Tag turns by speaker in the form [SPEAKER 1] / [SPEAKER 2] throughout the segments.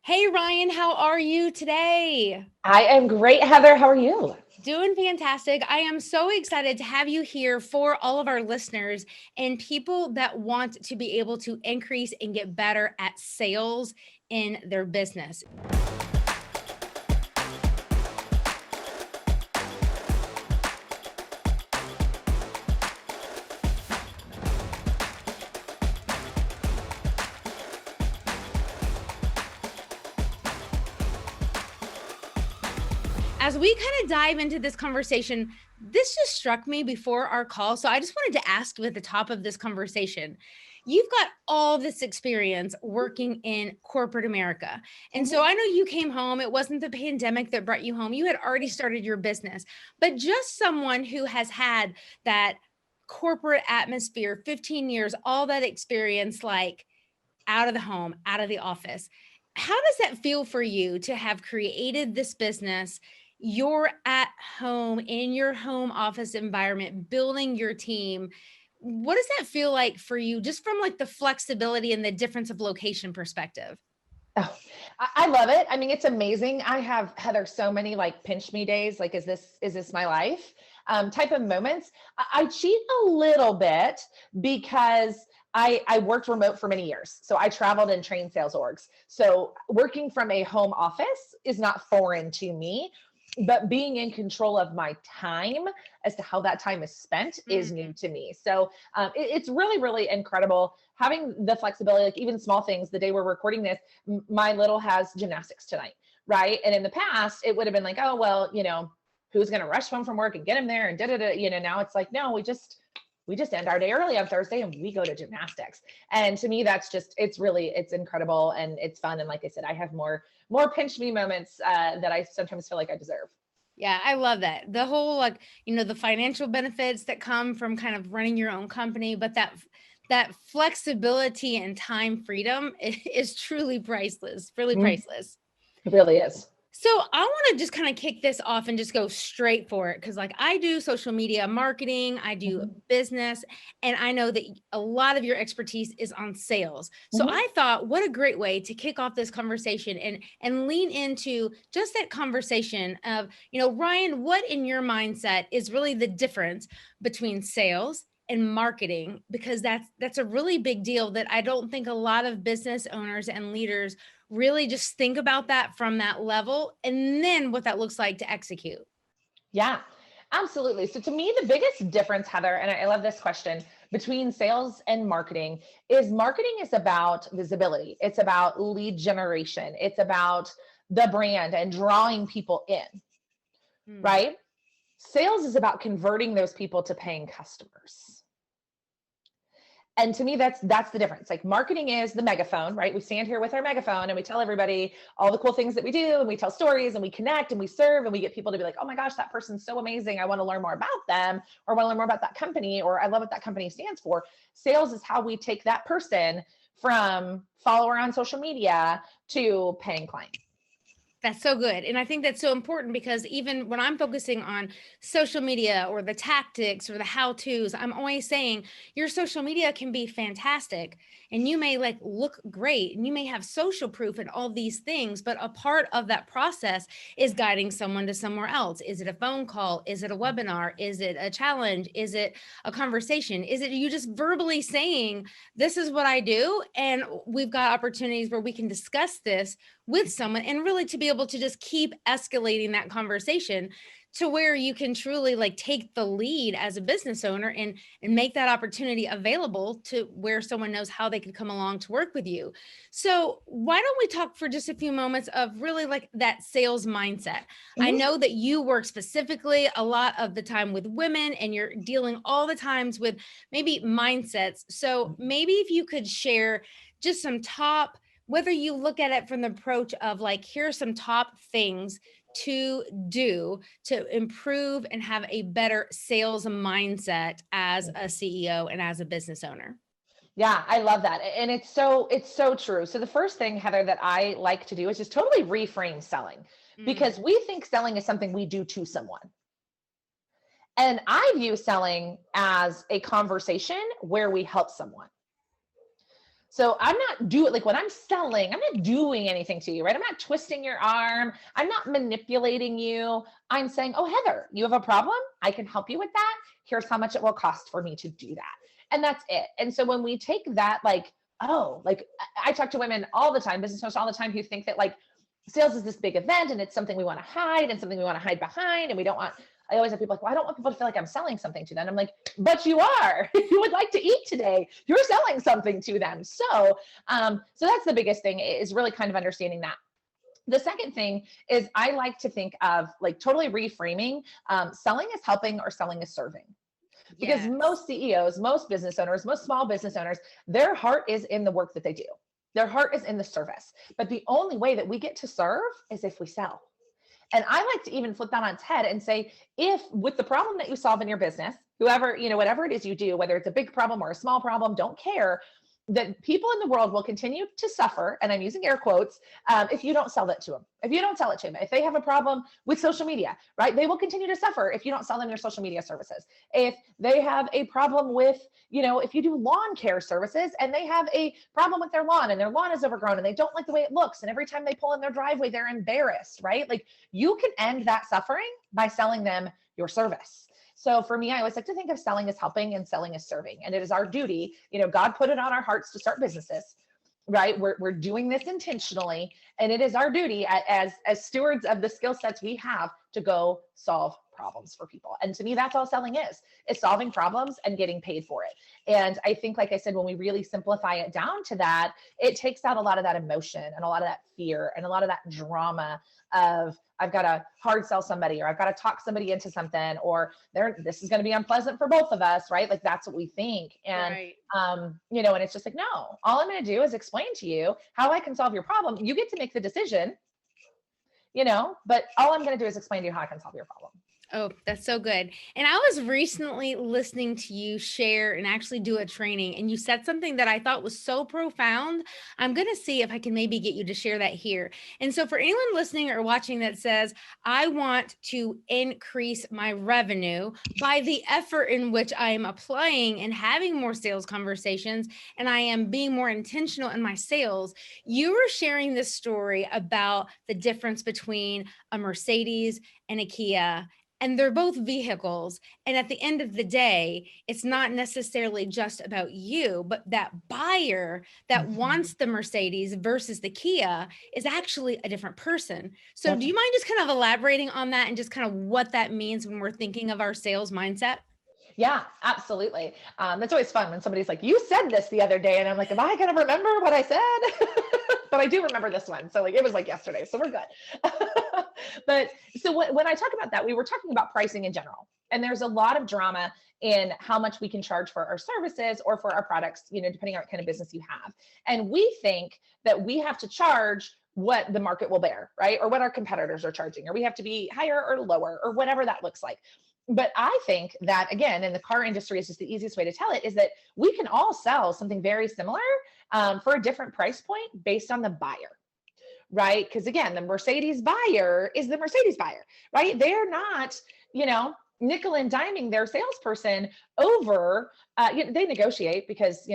[SPEAKER 1] Hey Ryan, how are you today?
[SPEAKER 2] I am great, Heather. How are you?
[SPEAKER 1] Doing fantastic. I am so excited to have you here for all of our listeners and people that want to be able to increase and get better at sales in their business. As we kind of dive into this conversation, this just struck me before our call. So I just wanted to ask you at the top of this conversation. You've got all this experience working in corporate America. And so
[SPEAKER 2] Mhm.
[SPEAKER 1] I know you came home. It wasn't the pandemic that brought you home. You had already started your business, but just someone who has had that corporate atmosphere, 15 years, all that experience, like out of the home, out of the office. How does that feel for you to have created this business? You're at home in your home office environment, building your team. What does that feel like for you, just from like the flexibility and the difference of location perspective?
[SPEAKER 2] Oh, I love it. I mean, it's amazing. I have Heather so many like pinch me days. Like, is this my life? Type of moments. I cheat a little bit because I worked remote for many years. So I traveled and trained sales orgs. So working from a home office is not foreign to me, but being in control of my time as to how that time is spent is new
[SPEAKER 1] Mm.
[SPEAKER 2] to me. So it's really, really incredible having the flexibility, like even small things. The day we're recording this, my little has gymnastics tonight, right? And in the past, it would have been like, oh, well, who's going to rush home from work and get him there and now it's like, no, we just end our day early on Thursday and we go to gymnastics. And to me, that's just, it's incredible and it's fun. And like I said, I have more pinch me moments that I sometimes feel like I deserve.
[SPEAKER 1] Yeah, I love that. The whole like, the financial benefits that come from kind of running your own company, but that flexibility and time freedom is truly priceless, really
[SPEAKER 2] Mhm.
[SPEAKER 1] priceless.
[SPEAKER 2] It really is.
[SPEAKER 1] So I want to just kind of kick this off and just go straight for it because, like, I do social media marketing, I do
[SPEAKER 2] Mhm.
[SPEAKER 1] business, and I know that a lot of your expertise is on sales. So
[SPEAKER 2] Mhm.
[SPEAKER 1] I thought, what a great way to kick off this conversation and lean into just that conversation of, Ryan, what in your mindset is really the difference between sales and marketing? Because that's a really big deal that I don't think a lot of business owners and leaders really just think about that from that level and then what that looks like to execute.
[SPEAKER 2] Yeah, absolutely. So to me, the biggest difference, Heather, and I love this question, between sales and marketing is about visibility. It's about lead generation. It's about the brand and drawing people in,
[SPEAKER 1] Hmm.
[SPEAKER 2] right? Sales is about converting those people to paying customers. And to me, that's the difference. Like marketing is the megaphone, right? We stand here with our megaphone and we tell everybody all the cool things that we do, and we tell stories and we connect and we serve and we get people to be like, oh my gosh, that person's so amazing, I want to learn more about them, or want to learn more about that company, or I love what that company stands for. Sales is how we take that person from follower on social media to paying client.
[SPEAKER 1] That's so good. And I think that's so important because even when I'm focusing on social media or the tactics or the how to's, I'm always saying your social media can be fantastic and you may like look great and you may have social proof and all these things. But a part of that process is guiding someone to somewhere else. Is it a phone call? Is it a webinar? Is it a challenge? Is it a conversation? Is it you just verbally saying, this is what I do? And we've got opportunities where we can discuss this with someone and really to be able to just keep escalating that conversation to where you can truly like take the lead as a business owner and make that opportunity available to where someone knows how they could come along to work with you. So why don't we talk for just a few moments of really like that sales mindset? I
[SPEAKER 2] Mhm.
[SPEAKER 1] know that you work specifically a lot of the time with women and you're dealing all the times with maybe mindsets. So maybe if you could share just some top, whether you look at it from the approach of like, here's some top things to do to improve and have a better sales mindset as a CEO and as a business owner.
[SPEAKER 2] Yeah, I love that. And it's so true. So the first thing, Heather, that I like to do is just totally reframe selling,
[SPEAKER 1] Mm,
[SPEAKER 2] because we think selling is something we do to someone. And I view selling as a conversation where we help someone. So I'm not doing, like when I'm selling, I'm not doing anything to you, right? I'm not twisting your arm. I'm not manipulating you. I'm saying, oh, Heather, you have a problem? I can help you with that. Here's how much it will cost for me to do that. And that's it. And so when we take that, like, oh, like I talk to women all the time, business owners all the time, who think that like sales is this big event and it's something we want to hide and something we want to hide behind. And we don't want, I always have people like, well, I don't want people to feel like I'm selling something to them. I'm like, but you are. You would like to eat today. You're selling something to them. So that's the biggest thing, is really kind of understanding that. The second thing is I like to think of like totally reframing selling is helping or selling is serving. Because
[SPEAKER 1] Yes.
[SPEAKER 2] most CEOs, most business owners, most small business owners, their heart is in the work that they do. Their heart is in the service. But the only way that we get to serve is if we sell. And I like to even flip that on its head and say, if with the problem that you solve in your business, whoever, whatever it is you do, whether it's a big problem or a small problem, don't care, that people in the world will continue to suffer, and I'm using air quotes, if you don't sell that to them. If you don't sell it to them, if they have a problem with social media, right, they will continue to suffer if you don't sell them your social media services. If they have a problem with, if you do lawn care services and they have a problem with their lawn and their lawn is overgrown and they don't like the way it looks, and every time they pull in their driveway, they're embarrassed, right? Like, you can end that suffering by selling them your service. So for me, I always like to think of selling as helping and selling as serving. And it is our duty. God put it on our hearts to start businesses, right? We're doing this intentionally. And it is our duty as stewards of the skill sets we have to go solve problems for people. And to me, that's all selling is solving problems and getting paid for it. And I think, like I said, when we really simplify it down to that, it takes out a lot of that emotion and a lot of that fear and a lot of that drama of, I've got to hard sell somebody, or I've got to talk somebody into something, or this is going to be unpleasant for both of us, right? Like, that's what we think. And,
[SPEAKER 1] Right.
[SPEAKER 2] and it's just like, no, all I'm going to do is explain to you how I can solve your problem. You get to make the decision, but all I'm going to do is explain to you how I can solve your problem.
[SPEAKER 1] Oh, that's so good. And I was recently listening to you share and actually do a training, and you said something that I thought was so profound. I'm going to see if I can maybe get you to share that here. And so for anyone listening or watching that says, I want to increase my revenue by the effort in which I am applying and having more sales conversations, and I am being more intentional in my sales, you were sharing this story about the difference between a Mercedes and a Kia. And they're both vehicles. And at the end of the day, it's not necessarily just about you, but that buyer that wants the Mercedes versus the Kia is actually a different person. So do you mind just kind of elaborating on that and just kind of what that means when we're thinking of our sales mindset?
[SPEAKER 2] Yeah, absolutely. That's always fun when somebody's like, you said this the other day. And I'm like, am I going to remember what I said? But I do remember this one. So like, it was like yesterday. So we're good. But so when I talk about that, we were talking about pricing in general. And there's a lot of drama in how much we can charge for our services or for our products, depending on what kind of business you have. And we think that we have to charge what the market will bear, right? Or what our competitors are charging, or we have to be higher or lower, or whatever that looks like. But I think that, again, in the car industry is just the easiest way to tell it, is that we can all sell something very similar for a different price point based on the buyer, right? Because again, the Mercedes buyer is the Mercedes buyer, right? They're not, nickel and diming their salesperson over, they negotiate because,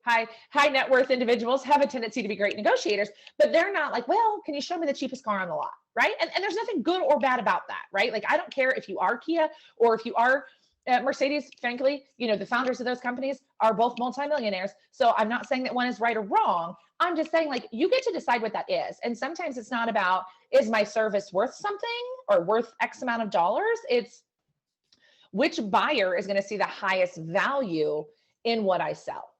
[SPEAKER 2] high net worth individuals have a tendency to be great negotiators, but they're not like, well, can you show me the cheapest car on the lot? Right. And there's nothing good or bad about that. Right. Like, I don't care if you are Kia or if you are Mercedes. Frankly, the founders of those companies are both multimillionaires. So I'm not saying that one is right or wrong. I'm just saying, like, you get to decide what that is. And sometimes it's not about, is my service worth something or worth X amount of dollars? It's which buyer is going to see the highest value in what I sell.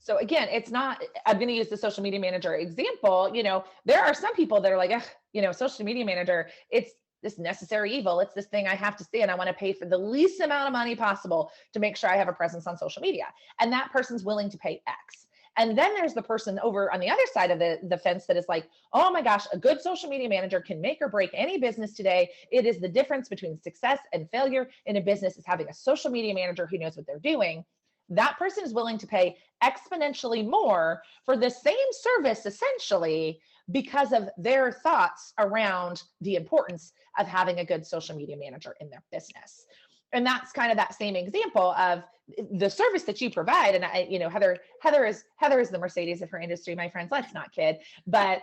[SPEAKER 2] So again, it's not, I'm going to use the social media manager example. There are some people that are like, social media manager, it's this necessary evil. It's this thing I have to see, and I want to pay for the least amount of money possible to make sure I have a presence on social media. And that person's willing to pay X. And then there's the person over on the other side of the fence that is like, oh my gosh, a good social media manager can make or break any business today. It is the difference between success and failure in a business is having a social media manager who knows what they're doing. That person is willing to pay exponentially more for the same service, essentially, because of their thoughts around the importance of having a good social media manager in their business. And that's kind of that same example of the service that you provide. And I, Heather is the Mercedes of her industry, my friends. Let's not kid. But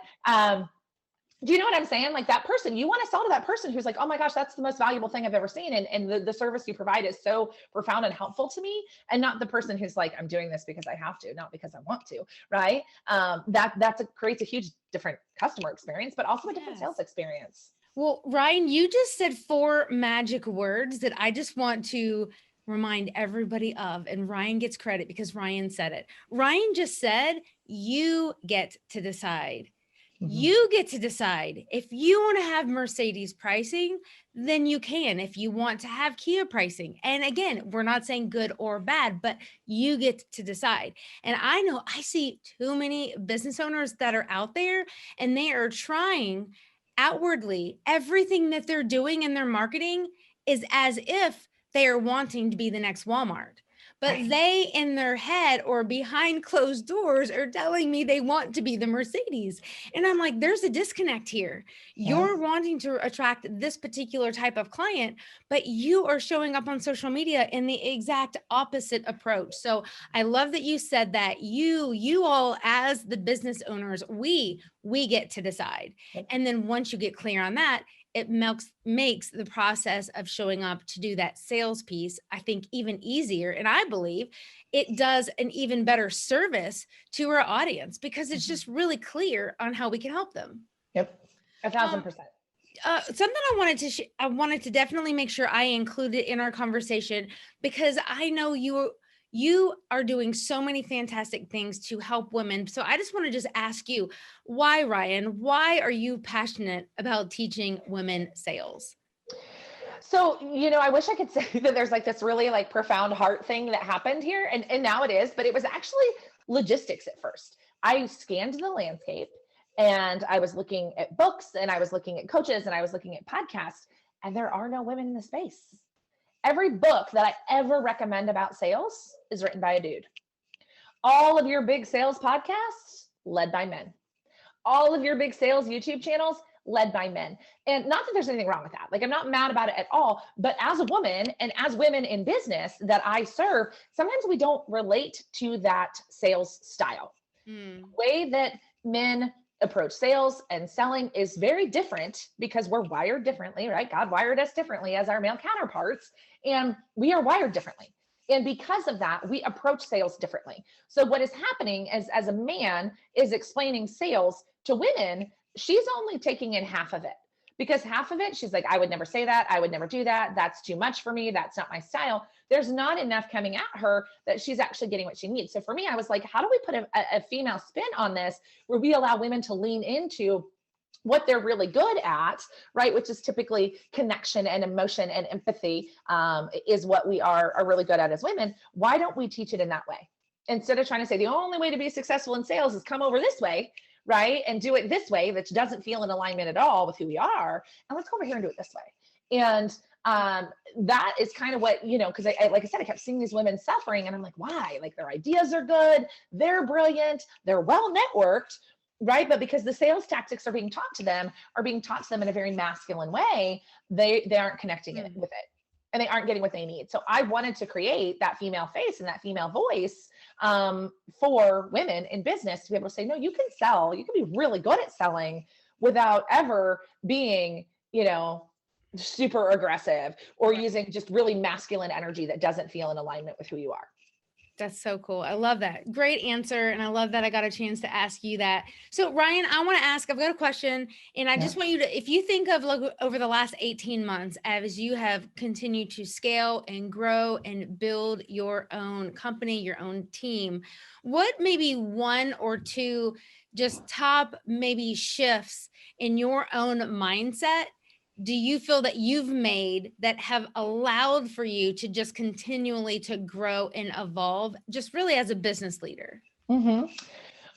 [SPEAKER 2] do you know what I'm saying? Like that person, you want to sell to that person who's like, oh my gosh, that's the most valuable thing I've ever seen. And the service you provide is so profound and helpful to me. And not the person who's like, I'm doing this because I have to, not because I want to, right? Creates a huge different customer experience, but also a different sales experience.
[SPEAKER 1] Well, Ryann, you just said 4 magic words that I just want to remind everybody of, and Ryann gets credit because Ryann said it. Ryann just said, you get to decide. You get to decide. If you want to have Mercedes pricing, then you can. If you want to have Kia pricing, and again, we're not saying good or bad, but you get to decide. And I know I see too many business owners that are out there and they are trying outwardly, everything that they're doing in their marketing is as if they are wanting to be the next Walmart. But they in their head or behind closed doors are telling me they want to be the Mercedes. And I'm like, there's a disconnect here. You're wanting to attract this particular type of client, but you are showing up on social media in the exact opposite approach. So I love that you said that you all as the business owners, we get to decide. And then once you get clear on that, it makes the process of showing up to do that sales piece, I think, even easier. And I believe it does an even better service to our audience because it's just really clear on how we can help them.
[SPEAKER 2] Yep. 1,000%.
[SPEAKER 1] Something I wanted to definitely make sure I included in our conversation, because I know you are doing so many fantastic things to help women. So I just want to just ask you, why, Ryann, why are you passionate about teaching women sales?
[SPEAKER 2] So, I wish I could say that there's like this really like profound heart thing that happened here. And now it is, but it was actually logistics at first. I scanned the landscape and I was looking at books and I was looking at coaches and I was looking at podcasts, and there are no women in the space. Every book that I ever recommend about sales is written by a dude. All of your big sales podcasts led by men. All of your big sales YouTube channels led by men. And not that there's anything wrong with that. Like, I'm not mad about it at all. But as a woman and as women in business that I serve, sometimes we don't relate to that sales style. The way that men approach sales and selling is very different because we're wired differently, right? God wired us differently as our male counterparts, and we are wired differently. And because of that, we approach sales differently. So what is happening is, as a man is explaining sales to women, she's only taking in half of it, because half of it, she's like, I would never say that. I would never do that. That's too much for me. That's not my style. There's not enough coming at her that she's actually getting what she needs. So for me, I was like, how do we put a female spin on this where we allow women to lean into what they're really good at, right? Which is typically connection and emotion and empathy, is what we are really good at as women. Why don't we teach it in that way? Instead of trying to say the only way to be successful in sales is come over this way, right? And do it this way, that doesn't feel in alignment at all with who we are. And let's go over here and do it this way. And that is kind of what, because I, like I said, I kept seeing these women suffering, and I'm like, why? Like, their ideas are good, they're brilliant, they're well networked, right? But because the sales tactics are being taught to them in a very masculine way, they aren't connecting with it, and they aren't getting what they need. So I wanted to create that female face and that female voice for women in business to be able to say, no, you can sell, you can be really good at selling without ever being, super aggressive or using just really masculine energy that doesn't feel in alignment with who you are.
[SPEAKER 1] That's so cool. I love that. Great answer. And I love that I got a chance to ask you that. So Ryann, I want to ask, I've got a question, and I just want you to, if you think of like over the last 18 months, as you have continued to scale and grow and build your own company, your own team, what maybe one or two just top maybe shifts in your own mindset do you feel that you've made that have allowed for you to just continually to grow and evolve, just really as a business leader?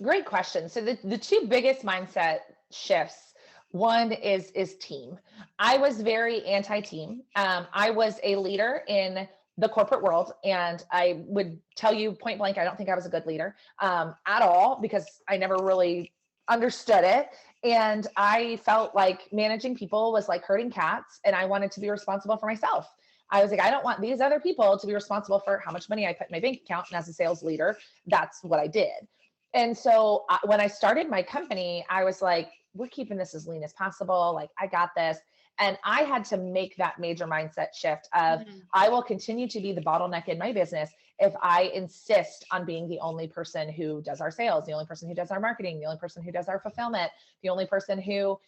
[SPEAKER 2] Great question. So the two biggest mindset shifts, one is team. I was very anti-team. I was a leader in the corporate world, and I would tell you point blank, I don't think I was a good leader at all, because I never really understood it. And I felt like managing people was like herding cats, and I wanted to be responsible for myself. I was like, I don't want these other people to be responsible for how much money I put in my bank account. And as a sales leader, that's what I did. And so when I started my company, I was like, we're keeping this as lean as possible. Like, I got this. And I had to make that major mindset shift of, I will continue to be the bottleneck in my business if I insist on being the only person who does our sales, the only person who does our marketing, the only person who does our fulfillment, the only person who,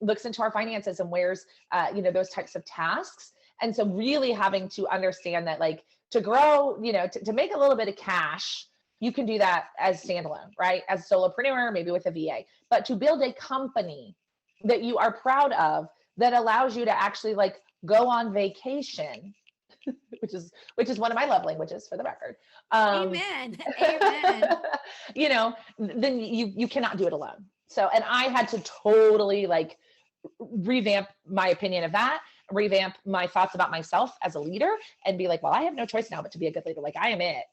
[SPEAKER 2] looks into our finances and wears, those types of tasks. And so really having to understand that, like, to grow, to make a little bit of cash, you can do that as standalone, right? As a solopreneur, maybe with a VA, but to build a company that you are proud of, that allows you to actually like go on vacation, which is one of my love languages, for the record.
[SPEAKER 1] Amen. Amen.
[SPEAKER 2] Then you cannot do it alone. So, and I had to totally like revamp my opinion of that, revamp my thoughts about myself as a leader, and be like, well, I have no choice now but to be a good leader. Like, I am it,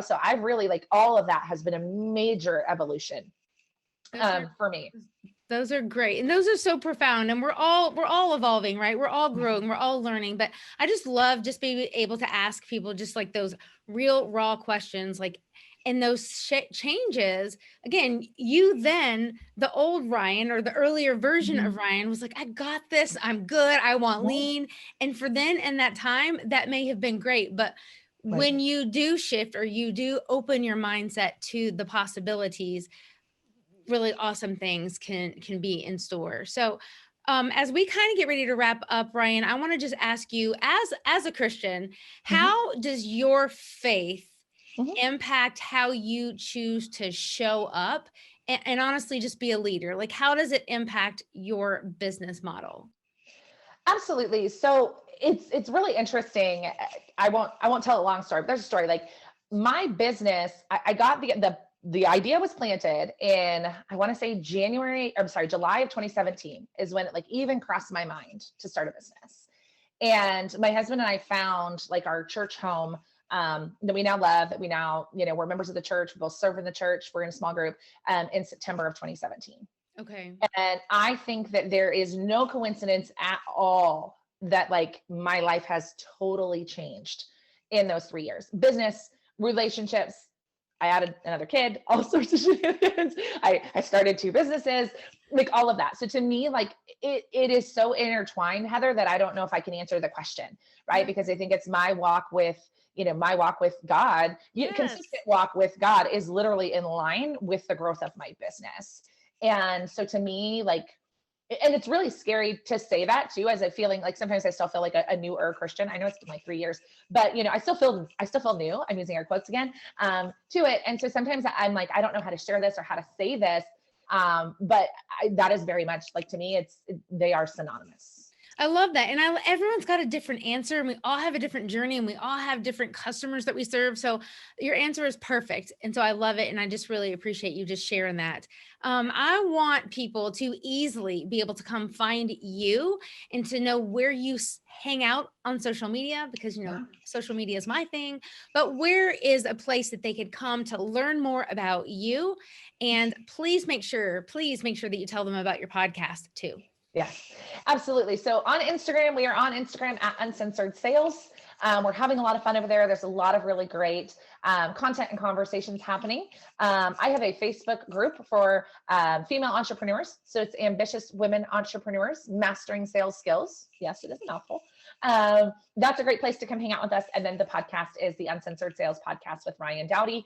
[SPEAKER 2] So I've really, like, all of that has been a major evolution for me.
[SPEAKER 1] Those are great. And those are so profound. And we're all evolving, right? We're all growing, we're all learning. But I just love just being able to ask people just like those real raw questions, like, and those changes. Again, you then, the old Ryann, or the earlier version of Ryann, was like, I got this, I'm good, I want lean. And for then in that time, that may have been great. But when you do shift, or you do open your mindset to the possibilities, really awesome things can be in store. So as we kind of get ready to wrap up, Ryann, I want to just ask you, as a Christian, how does your faith impact how you choose to show up and honestly just be a leader? Like, how does it impact your business model?
[SPEAKER 2] Absolutely. So it's really interesting. I won't tell a long story, but there's a story. Like, my business, I got the idea was planted in, I want to say July of 2017 is when it like even crossed my mind to start a business. And my husband and I found like our church home that we now love, that we now, we're members of the church. We both serve in the church. We're in a small group in September of 2017.
[SPEAKER 1] Okay.
[SPEAKER 2] And I think that there is no coincidence at all that like my life has totally changed in those 3 years. Business, relationships, I added another kid, all sorts of shenanigans. I started 2 businesses, like all of that. So to me, like it is so intertwined, Heather, that I don't know if I can answer the question, right? Because I think it's my walk with, God. Consistent walk with God is literally in line with the growth of my business. And so to me, like, and it's really scary to say that too, as a feeling like sometimes I still feel like a newer Christian. I know it's been like 3 years, but I still feel new. I'm using air quotes again, to it. And so sometimes I'm like, I don't know how to share this or how to say this. But that is very much like, to me, they are synonymous.
[SPEAKER 1] I love that. And everyone's got a different answer, and we all have a different journey, and we all have different customers that we serve. So your answer is perfect. And so I love it. And I just really appreciate you just sharing that. I want people to easily be able to come find you and to know where you hang out on social media, because, social media is my thing, but where is a place that they could come to learn more about you? And please make sure that you tell them about your podcast too.
[SPEAKER 2] Yes, absolutely. So on Instagram, we are on Instagram at Uncensored Sales. We're having a lot of fun over there. There's a lot of really great content and conversations happening. I have a Facebook group for female entrepreneurs. So it's Ambitious Women Entrepreneurs Mastering Sales Skills. Yes, it is a mouthful. That's a great place to come hang out with us. And then the podcast is the Uncensored Sales Podcast with Ryann Dowdy.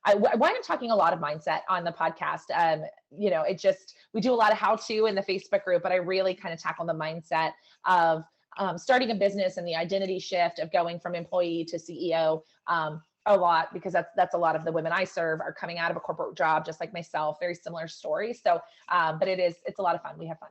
[SPEAKER 2] I wind up talking a lot of mindset on the podcast. We do a lot of how-to in the Facebook group, but I really kind of tackle the mindset of starting a business and the identity shift of going from employee to CEO a lot, because that's a lot of the women I serve are coming out of a corporate job, just like myself, very similar story. So, but it's a lot of fun. We have fun.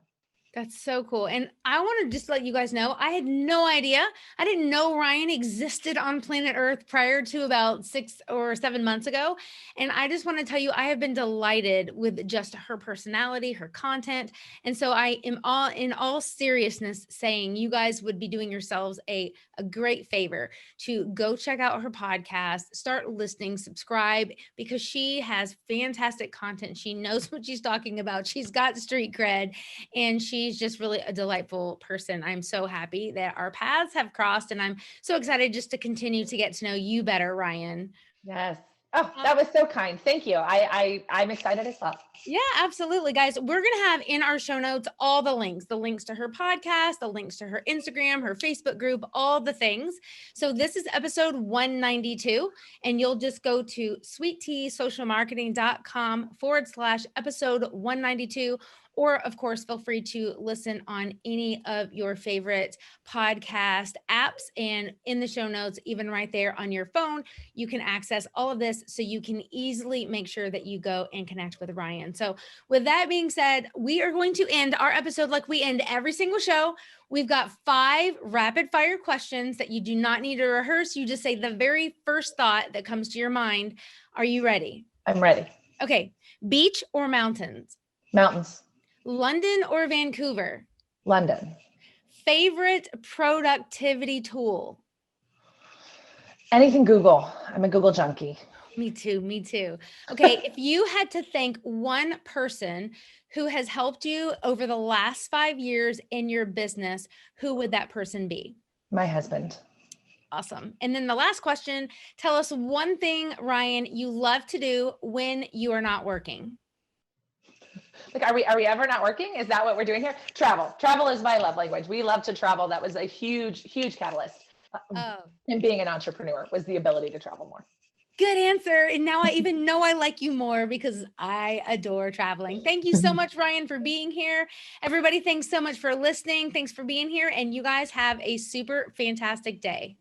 [SPEAKER 1] That's so cool. And I want to just let you guys know, I had no idea. I didn't know Ryann existed on planet Earth prior to about 6 or 7 months ago. And I just want to tell you, I have been delighted with just her personality, her content. And so I am in all seriousness saying you guys would be doing yourselves a great favor to go check out her podcast, start listening, subscribe, because she has fantastic content. She knows what she's talking about. She's got street cred, and she she's just really a delightful person. I'm so happy that our paths have crossed, and I'm so excited just to continue to get to know you better, Ryann.
[SPEAKER 2] Yes. Oh, that was so kind. Thank you. I'm excited as well.
[SPEAKER 1] Yeah, absolutely. Guys, we're going to have in our show notes all the links to her podcast, the links to her Instagram, her Facebook group, all the things. So this is episode 192, and you'll just go to sweetteasocialmarketing.com/episode 192. Or, of course, feel free to listen on any of your favorite podcast apps. And in the show notes, even right there on your phone, you can access all of this so you can easily make sure that you go and connect with Ryann. So with that being said, we are going to end our episode like we end every single show. We've got 5 rapid fire questions that you do not need to rehearse. You just say the very first thought that comes to your mind. Are you ready?
[SPEAKER 2] I'm ready.
[SPEAKER 1] Okay. Beach or mountains?
[SPEAKER 2] Mountains.
[SPEAKER 1] London or Vancouver?
[SPEAKER 2] London.
[SPEAKER 1] Favorite productivity tool?
[SPEAKER 2] Anything Google. I'm a Google junkie.
[SPEAKER 1] Me too. Me too. Okay. If you had to thank one person who has helped you over the last 5 years in your business, who would that person be?
[SPEAKER 2] My husband.
[SPEAKER 1] Awesome. And then the last question, tell us one thing, Ryann, you love to do when you are not working.
[SPEAKER 2] Like, are we ever not working? Is that what we're doing here? Travel is my love language. We love to travel. That was a huge catalyst. And being an entrepreneur was the ability to travel more.
[SPEAKER 1] Good answer. And now I even know I like you more because I adore traveling. Thank you so much, Ryann, for being here. Everybody, thanks so much for listening. Thanks for being here. And you guys have a super fantastic day.